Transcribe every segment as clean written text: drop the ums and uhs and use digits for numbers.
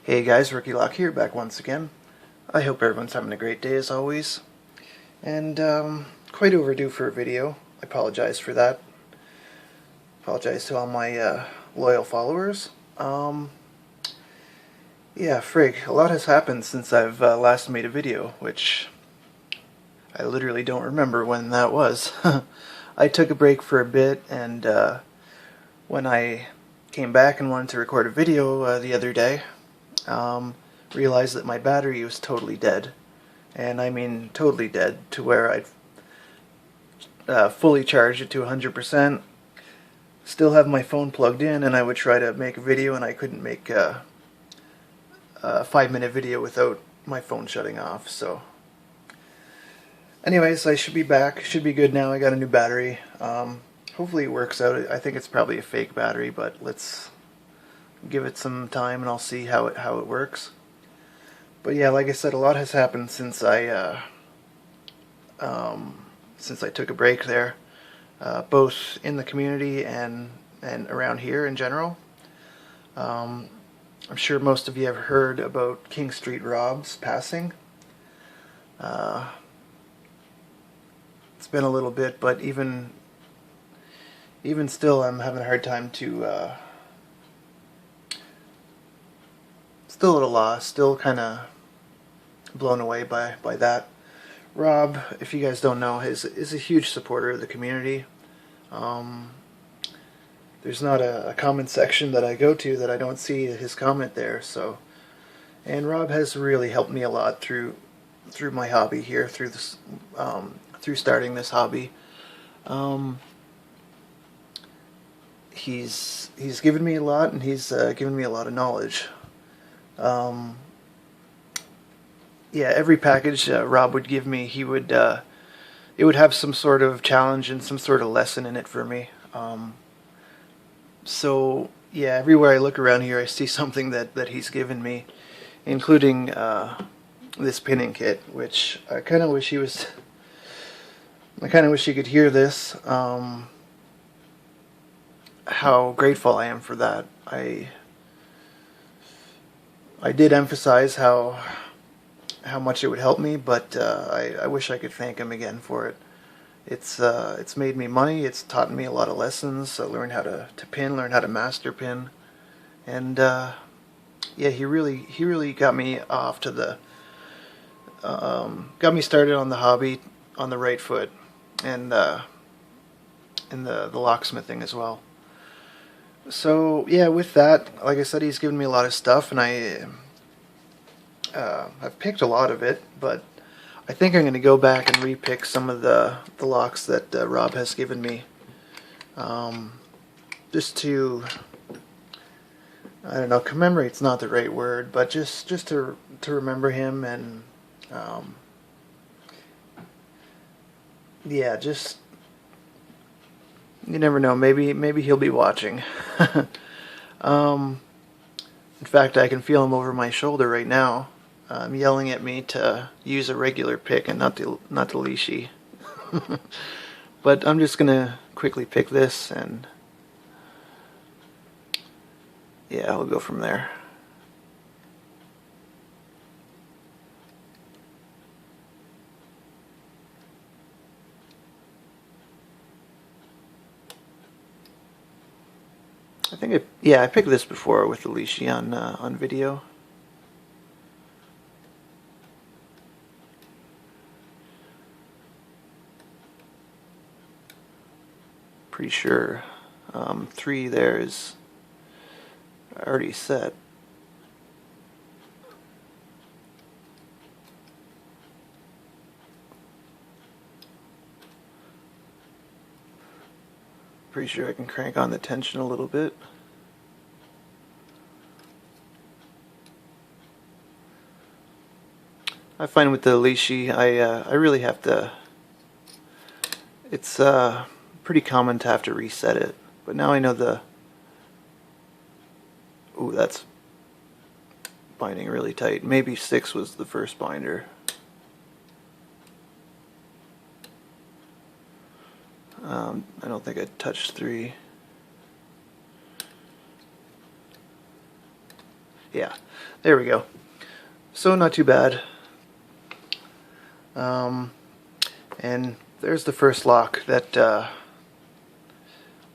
Hey guys, Rookie Lock here, back once again. I hope everyone's having a great day as always. And quite overdue for a video. I apologize for that. Apologize to all my loyal followers. Yeah, frig, a lot has happened since I've last made a video, which I literally don't remember when that was. I took a break for a bit, and when I came back and wanted to record a video the other day, realized that my battery was totally dead. And I mean totally dead, to where I'd fully charged it to 100%, still have my phone plugged in, and I would try to make a video and I couldn't make a 5-minute video without my phone shutting off. So anyways, I should be back, should be good now. I got a new battery. Hopefully it works out. I think it's probably a fake battery, but let's give it some time and I'll see how it works. But yeah, like I said, a lot has happened since I took a break there, both in the community and around here in general. I'm sure most of you have heard about Kingstreetrob's passing. It's been a little bit, but even still, I'm having a hard time to. Still at a loss, still kind of blown away by that. Rob, if you guys don't know, is a huge supporter of the community. There's not a comment section that I go to that I don't see his comment there. So, and Rob has really helped me a lot through my hobby here, through this, through starting this hobby. He's given me a lot, and he's given me a lot of knowledge. Yeah, every package Rob would give me, it would have some sort of challenge and some sort of lesson in it for me. So yeah, everywhere I look around here, I see something that he's given me, including this pinning kit, which I kind of wish he could hear this. How grateful I am for that. I did emphasize how much it would help me, but I wish I could thank him again for it. It's made me money. It's taught me a lot of lessons. I learned how to pin, learned how to master pin, and yeah, he really got me off to the got me started on the hobby on the right foot, and in the locksmithing as well. So yeah, with that, like I said, he's given me a lot of stuff, and I've picked a lot of it, but I think I'm going to go back and repick some of the locks that Rob has given me, just to, I don't know, commemorate's not the right word, but just to remember him, and yeah, just, you never know, maybe he'll be watching. In fact, I can feel him over my shoulder right now, yelling at me to use a regular pick and not the leashy. But I'm just gonna quickly pick this, and yeah, we'll go from there. I think I picked this before with the leashy on video. Pretty sure 3 there is already set. Pretty sure I can crank on the tension a little bit. I find with the leashy, I really have to. It's pretty common to have to reset it, but now I know the. Ooh, that's binding really tight. Maybe 6 was the first binder. I don't think I touched 3. Yeah, Yeah, there we go. So not too bad. And there's the first lock that, well,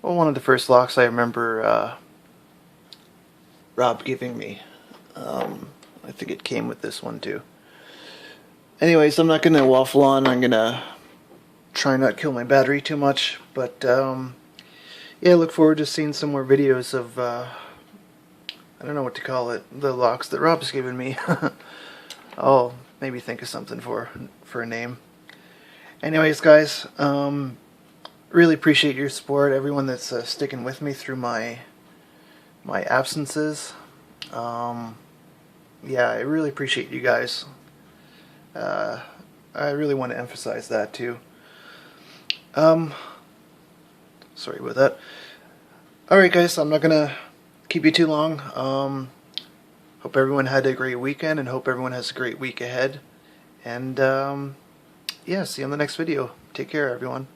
one of the first locks I remember Rob giving me. I think it came with this one too. Anyways, I'm not going to waffle on. I'm going to try not kill my battery too much. But yeah, I look forward to seeing some more videos of, I don't know what to call it, the locks that Rob's given me. I'll maybe think of something for a name. Anyways, guys, really appreciate your support, everyone that's sticking with me through my absences. Yeah, I really appreciate you guys. I really want to emphasize that too. Sorry about that. Alright guys, I'm not gonna keep you too long. Hope everyone had a great weekend and hope everyone has a great week ahead. And yeah, see you on the next video. Take care, everyone.